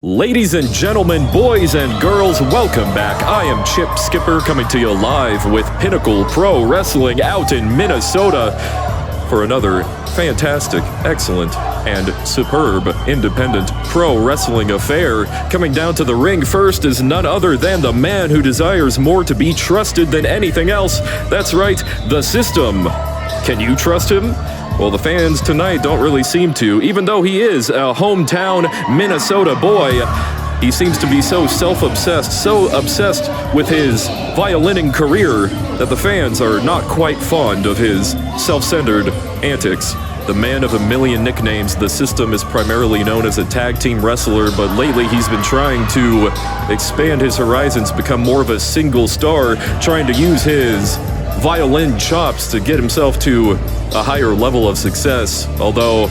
Ladies and gentlemen, boys and girls, welcome back. I am Chip Skipper coming to you live with Pinnacle Pro Wrestling out in Minnesota for another fantastic, excellent, and superb independent pro wrestling affair. Coming down to the ring first is none other than the man who desires more to be trusted than anything else. That's right, the System. Can you trust him? Well, the fans tonight don't really seem to, even though he is a hometown Minnesota boy. He seems to be so self-obsessed, so obsessed with his violining career that the fans are not quite fond of his self-centered antics. The man of a million nicknames, the System is primarily known as a tag team wrestler, but lately he's been trying to expand his horizons, become more of a single star, trying to use his violin chops to get himself to a higher level of success, although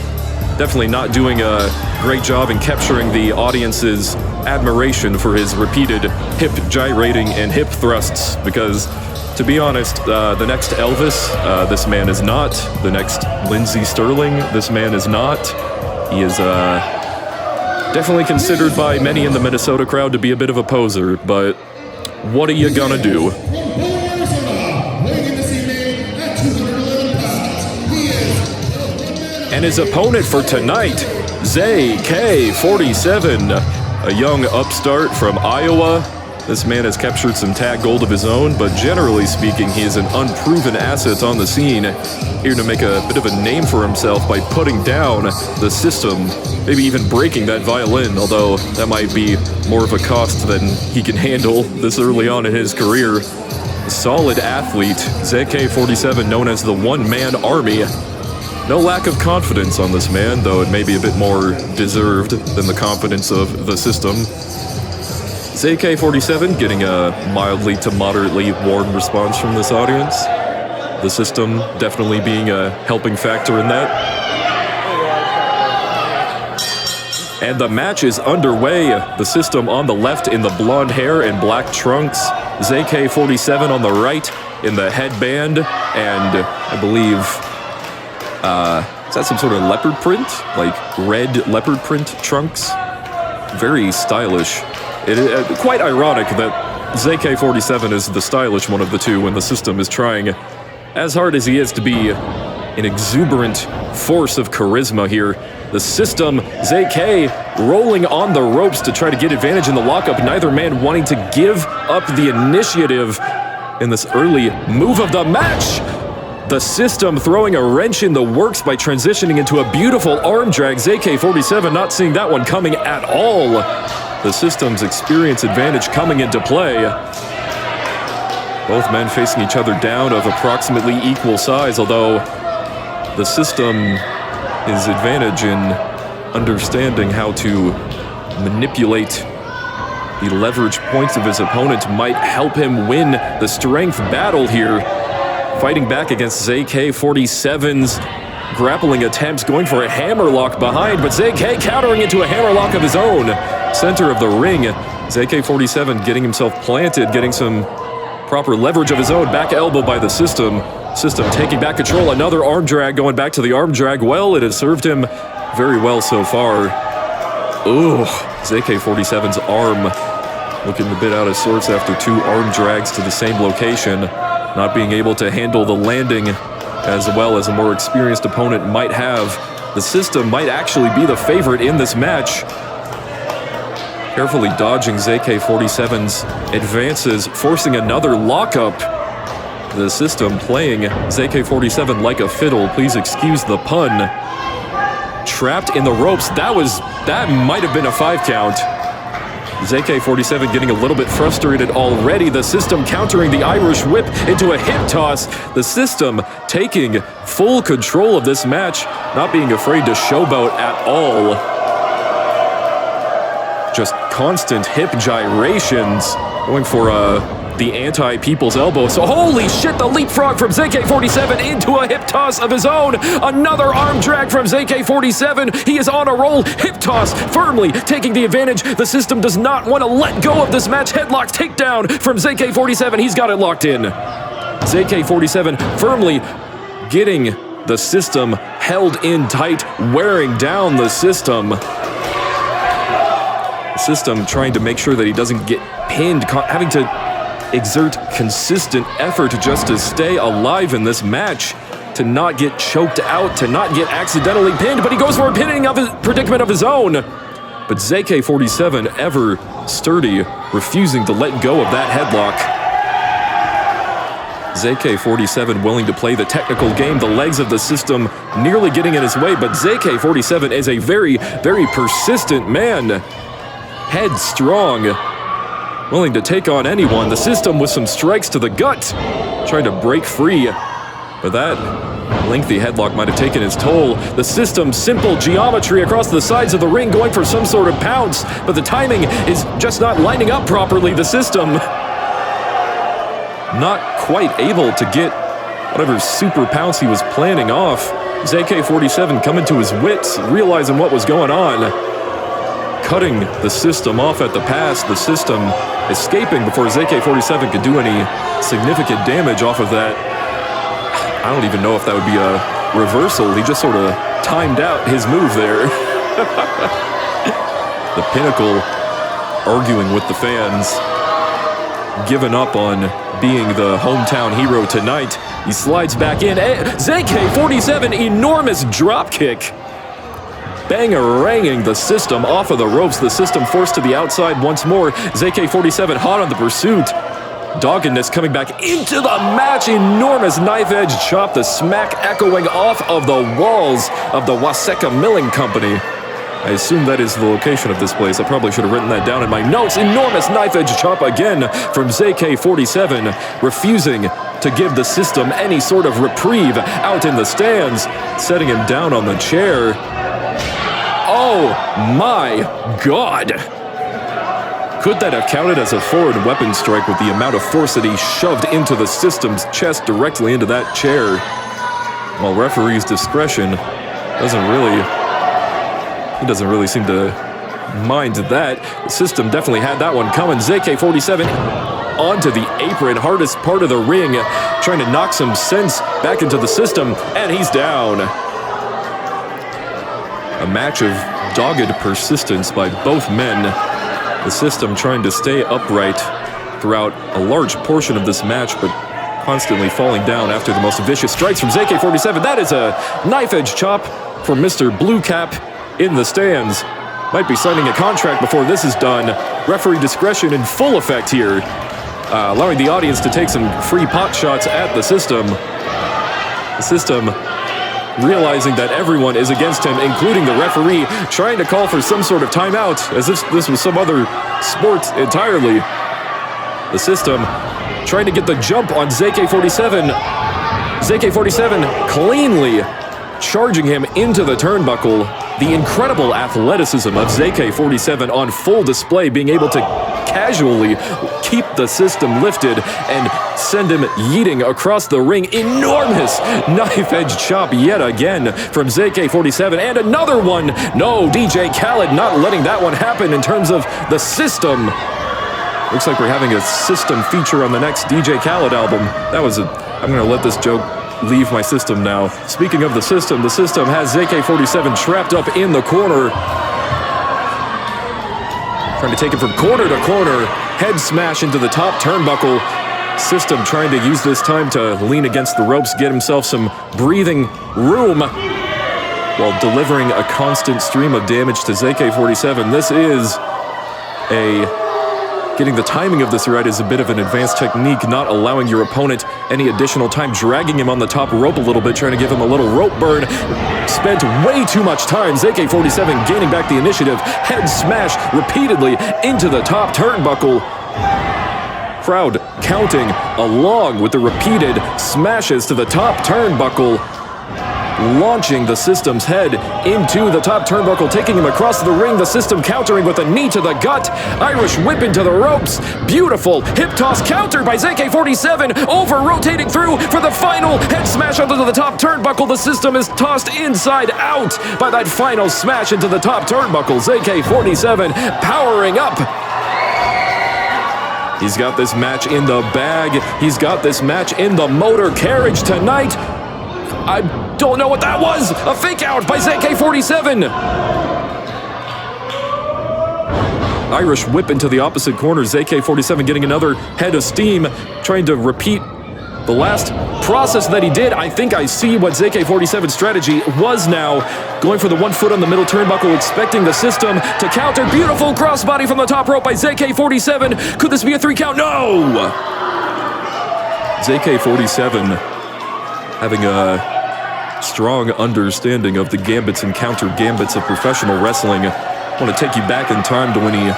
definitely not doing a great job in capturing the audience's admiration for his repeated hip gyrating and hip thrusts, because to be honest, the next Elvis, this man is not. The next Lindsey Sterling, this man is not. He is definitely considered by many in the Minnesota crowd to be a bit of a poser, but what are you gonna do? And his opponent for tonight, Zay-K47, a young upstart from Iowa. This man has captured some tag gold of his own, but generally speaking, he is an unproven asset on the scene, here to make a bit of a name for himself by putting down the System, maybe even breaking that violin, although that might be more of a cost than he can handle this early on in his career. A solid athlete, Zay-K47, known as the one-man army. No lack of confidence on this man, though it may be a bit more deserved than the confidence of the System. Zay-K47 getting a mildly to moderately warm response from this audience. The System definitely being a helping factor in that. And the match is underway. The System on the left in the blonde hair and black trunks. Zay-K47 on the right in the headband and I believe is that some sort of leopard print? Like red leopard print trunks? Very stylish. Quite ironic that Zay-K47 is the stylish one of the two when the System is trying as hard as he is to be an exuberant force of charisma here. The System, Zay-K, rolling on the ropes to try to get advantage in the lockup, neither man wanting to give up the initiative in this early move of the match. The System throwing a wrench in the works by transitioning into a beautiful arm drag. Zay-K47 not seeing that one coming at all. The System's experience advantage coming into play. Both men facing each other down of approximately equal size, although the System, his advantage in understanding how to manipulate the leverage points of his opponent might help him win the strength battle here. Fighting back against Zay-K47's grappling attempts, going for a hammerlock behind, but Zay-K countering into a hammerlock of his own. Center of the ring, Zay-K47 getting himself planted, getting some proper leverage of his own. Back elbow by the System. System taking back control, another arm drag, going back to the arm drag. Well, it has served him very well so far. Ooh, Zay-K47's arm looking a bit out of sorts after two arm drags to the same location. Not being able to handle the landing as well as a more experienced opponent might have. The System might actually be the favorite in this match. Carefully dodging Zay-K47's advances, forcing another lockup. The System playing Zay-K47 like a fiddle. Please excuse the pun. Trapped in the ropes. That might have been a 5 count. Zay-K47 getting a little bit frustrated already. The System countering the Irish whip into a hip toss. The System taking full control of this match, not being afraid to showboat at all. Just constant hip gyrations, going for the anti-people's elbow. So holy shit, the leapfrog from Zay-K47 into a hip toss of his own. Another arm drag from Zay-K47. He is on a roll. Hip toss firmly taking the advantage. The System does not want to let go of this match. Headlock takedown from Zay-K47. He's got it locked in. Zay-K47 firmly getting the System held in tight, wearing down the System. System trying to make sure that he doesn't get pinned, having to exert consistent effort just to stay alive in this match, to not get choked out, to not get accidentally pinned, but he goes for a pinning of his predicament of his own. But Zay-K47, ever sturdy, refusing to let go of that headlock. Zay-K47 willing to play the technical game, the legs of the System nearly getting in his way, but Zay-K47 is a very, very persistent man. Headstrong, willing to take on anyone. The System with some strikes to the gut, trying to break free, but that lengthy headlock might have taken its toll. The System's simple geometry across the sides of the ring going for some sort of pounce, but the timing is just not lining up properly. The System not quite able to get whatever super pounce he was planning off. Zay-K47 coming to his wits, realizing what was going on. Cutting the System off at the pass, the System escaping before Zay-K47 could do any significant damage off of that. I don't even know if that would be a reversal. He just sort of timed out his move there. The Pinnacle arguing with the fans, giving up on being the hometown hero tonight. He slides back in. Zay-K47, enormous drop kick. Bang-a-ranging the System off of the ropes. The System forced to the outside once more. Zay-K47 hot on the pursuit. Doggedness coming back into the match. Enormous knife-edge chop. The smack echoing off of the walls of the Waseka Milling Company. I assume that is the location of this place. I probably should have written that down in my notes. Enormous knife-edge chop again from Zay-K47, refusing to give the System any sort of reprieve out in the stands, setting him down on the chair. Oh my God! Could that have counted as a forward weapon strike with the amount of force that he shoved into the System's chest directly into that chair? While referee's discretion he doesn't really seem to mind that. The System definitely had that one coming. Zay-K47 onto the apron, hardest part of the ring, trying to knock some sense back into the System, and he's down. A match of dogged persistence by both men. The System trying to stay upright throughout a large portion of this match, but constantly falling down after the most vicious strikes from Zay-K47. That is a knife-edge chop from Mr. Blue Cap in the stands. Might be signing a contract before this is done. Referee discretion in full effect here, allowing the audience to take some free pot shots at the System. The System realizing that everyone is against him, including the referee, trying to call for some sort of timeout, as if this was some other sport entirely. The System trying to get the jump on Zay-K47. Zay-K47 cleanly charging him into the turnbuckle. The incredible athleticism of Zay-K47 on full display, being able to casually keep the System lifted and send him yeeting across the ring. Enormous knife-edge chop yet again from Zay-K47, and another one. No, DJ Khaled not letting that one happen in terms of the System. Looks like we're having a System feature on the next DJ Khaled album. I'm gonna let this joke leave my system now. Speaking of the System has Zay-K47 trapped up in the corner. Trying to take him from corner to corner. Head smash into the top turnbuckle. System trying to use this time to lean against the ropes, get himself some breathing room, while delivering a constant stream of damage to Zay-K47. This is getting the timing of this right is a bit of an advanced technique, not allowing your opponent any additional time, dragging him on the top rope a little bit, trying to give him a little rope burn. Spent way too much time. Zay-K47 gaining back the initiative. Head smash repeatedly into the top turnbuckle. Crowd counting along with the repeated smashes to the top turnbuckle, launching the System's head into the top turnbuckle, taking him across the ring. The System countering with a knee to the gut. Irish whip into the ropes. Beautiful hip toss counter by Zay-K47. Over-rotating through for the final head smash onto the top turnbuckle. The System is tossed inside out by that final smash into the top turnbuckle. Zay-K47 powering up. He's got this match in the bag. He's got this match in the motor carriage tonight. I don't know what that was! A fake out by Zay-K47! Irish whip into the opposite corner. Zay-K47 getting another head of steam, trying to repeat the last process that he did. I think I see what Zay-K47's strategy was now. Going for the 1 foot on the middle turnbuckle, expecting the system to counter. Beautiful crossbody from the top rope by Zay-K47. Could this be a 3 count? No! Zay-K47 having a strong understanding of the gambits and counter gambits of professional wrestling. I want to take you back in time to when he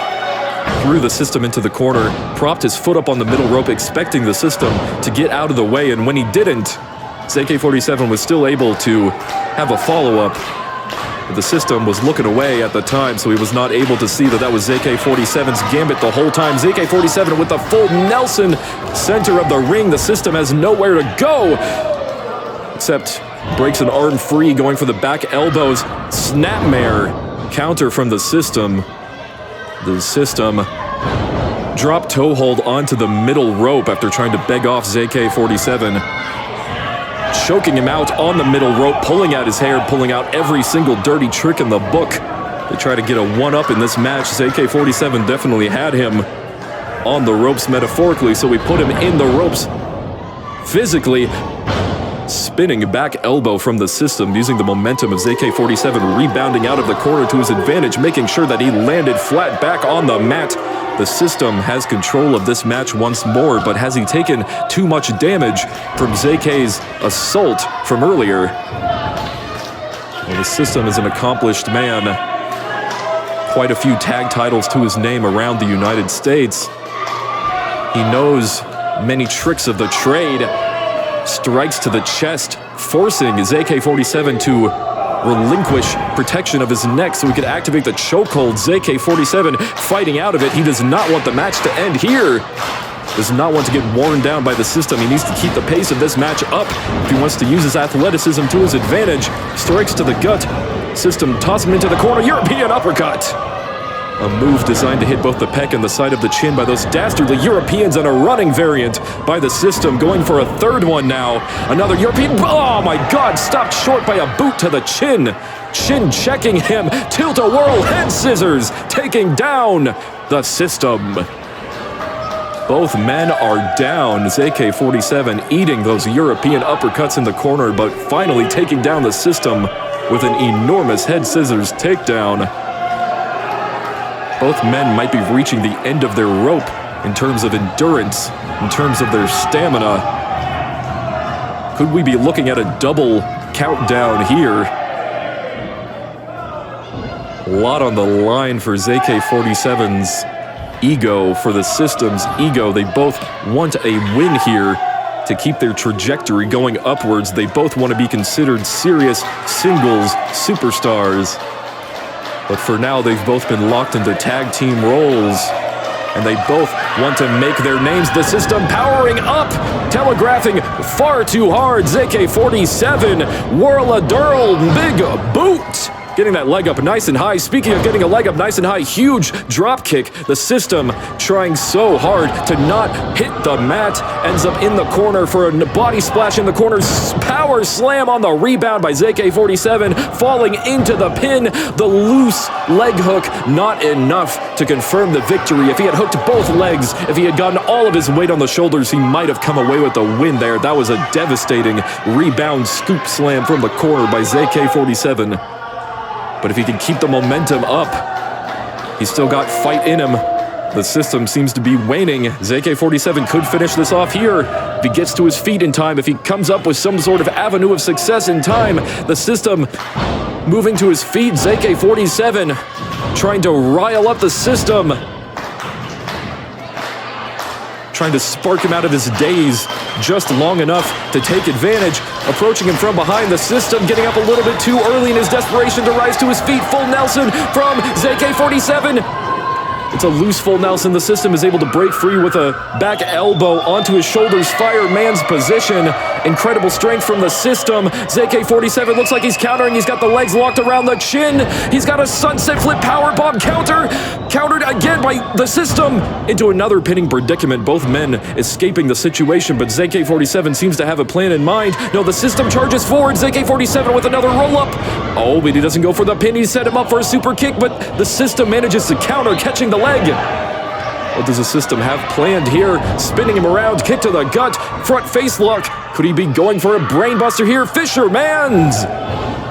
threw the system into the corner, propped his foot up on the middle rope, expecting the system to get out of the way, and when he didn't, Zay-K47 was still able to have a follow-up. The system was looking away at the time, so he was not able to see that was Zay-K47's gambit the whole time. Zay-K47 with the full Nelson, center of the ring. The system has nowhere to go, except breaks an arm free, going for the back elbows. Snapmare counter from the system. The system drop toe hold onto the middle rope after trying to beg off Zay-K47. Choking him out on the middle rope, pulling out his hair, pulling out every single dirty trick in the book. They try to get a one-up in this match. Zay-K47 definitely had him on the ropes metaphorically, so we put him in the ropes physically. Spinning back elbow from the system, using the momentum of Zay-K47, rebounding out of the corner to his advantage, making sure that he landed flat back on the mat. The system has control of this match once more, but has he taken too much damage from Zay-K's assault from earlier? Well, the system is an accomplished man. Quite a few tag titles to his name around the United States. He knows many tricks of the trade. Strikes to the chest, forcing Zay-K47 to relinquish protection of his neck so he could activate the chokehold. Zay-K47 fighting out of it. He does not want the match to end here. Does not want to get worn down by the system. He needs to keep the pace of this match up if he wants to use his athleticism to his advantage. Strikes to the gut. System toss him into the corner. European uppercut. A move designed to hit both the pec and the side of the chin by those dastardly Europeans, and a running variant by the system, going for a third one now. Another European, oh my God, stopped short by a boot to the chin. Chin checking him, tilt-a-whirl, head scissors, taking down the system. Both men are down. Zay-K47 eating those European uppercuts in the corner, but finally taking down the system with an enormous head scissors takedown. Both men might be reaching the end of their rope in terms of endurance, in terms of their stamina. Could we be looking at a double countdown here? A lot on the line for Zay-K47's ego, for the system's ego. They both want a win here to keep their trajectory going upwards. They both want to be considered serious singles superstars. But for now, they've both been locked into tag team roles, and they both want to make their names. The system powering up, telegraphing far too hard. Zay-K47, whirl-a-dirl, big boot. Getting that leg up nice and high. Speaking of getting a leg up nice and high, huge drop kick. The system trying so hard to not hit the mat. Ends up in the corner for a body splash in the corner. Power slam on the rebound by Zay-K47. Falling into the pin. The loose leg hook, not enough to confirm the victory. If he had hooked both legs, if he had gotten all of his weight on the shoulders, he might have come away with the win there. That was a devastating rebound scoop slam from the corner by Zay-K47. But if he can keep the momentum up, he's still got fight in him. The system seems to be waning. Zay-K47 could finish this off here if he gets to his feet in time, if he comes up with some sort of avenue of success in time. The system moving to his feet. Zay-K47 trying to rile up the system, trying to spark him out of his daze just long enough to take advantage. Approaching him from behind, the system getting up a little bit too early in his desperation to rise to his feet. Full Nelson from Zay-K47. It's a loose full Nelson. The system is able to break free with a back elbow onto his shoulders. Fireman's position. Incredible strength from the system. Zay-K47 looks like he's countering. He's got the legs locked around the chin. He's got a sunset flip powerbomb counter. Countered again by the system into another pinning predicament. Both men escaping the situation, but Zay-K47 seems to have a plan in mind. No, the system charges forward. Zay-K47 with another roll-up. Oh, but he doesn't go for the pin. He set him up for a super kick, but the system manages to counter, catching the leg. What does the system have planned here? Spinning him around, kick to the gut, front face lock. Could he be going for a brainbuster here? Fisherman's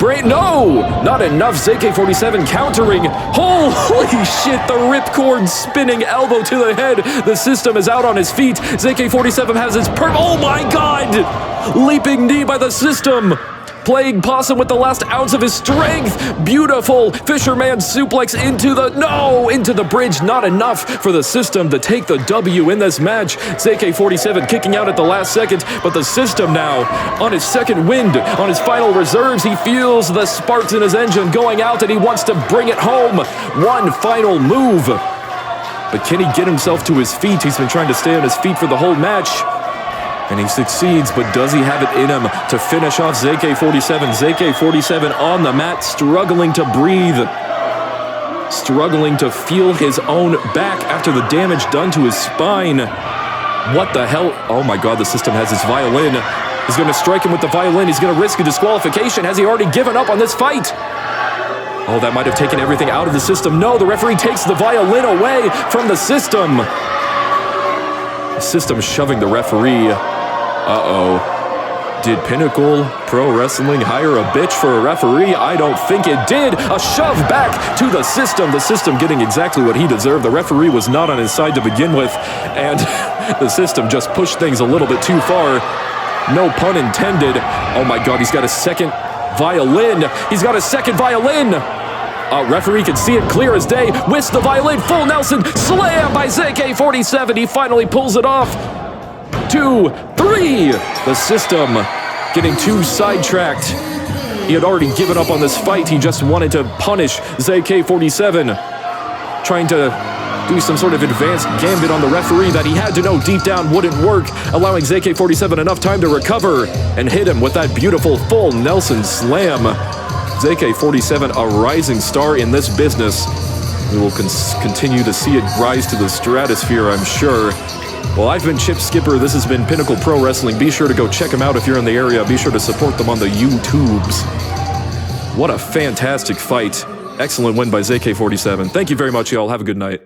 brain, no! Not enough. Zay-K47 countering. Holy shit, the ripcord spinning elbow to the head. The system is out on his feet. Zay-K47 has his oh my god! Leaping knee by the system. Playing possum with the last ounce of his strength. Beautiful fisherman suplex into the bridge. Not enough for the system to take the W in this match. Zay-K47 kicking out at the last second, but the system now on his second wind, on his final reserves. He feels the sparks in his engine going out and he wants to bring it home. One final move. But can he get himself to his feet? He's been trying to stay on his feet for the whole match. And he succeeds, but does he have it in him to finish off Zay-K47? Zay-K47 on the mat, struggling to breathe. Struggling to feel his own back after the damage done to his spine. What the hell? Oh my god, the system has his violin. He's going to strike him with the violin. He's going to risk a disqualification. Has he already given up on this fight? Oh, that might have taken everything out of the system. No, the referee takes the violin away from the system. The system shoving the referee. Uh-oh. Did Pinnacle Pro Wrestling hire a bitch for a referee? I don't think it did. A shove back to the system getting exactly what he deserved. The referee was not on his side to begin with, and the system just pushed things a little bit too far. No pun intended. Oh my god, he's got a second violin. He's got a second violin. Referee can see it clear as day. Whisks the violin, full Nelson, slam by Zay-K47. He finally pulls it off. 2, 3. The system getting too sidetracked. He had already given up on this fight. He just wanted to punish Zay-K47. Trying to do some sort of advanced gambit on the referee that he had to know deep down wouldn't work, allowing Zay-K47 enough time to recover and hit him with that beautiful full Nelson slam. Zay-K47, a rising star in this business. We will continue to see it rise to the stratosphere, I'm sure. Well, I've been Chip Skipper. This has been Pinnacle Pro Wrestling. Be sure to go check them out if you're in the area. Be sure to support them on the YouTubes. What a fantastic fight. Excellent win by Zay-K47. Thank you very much, y'all. Have a good night.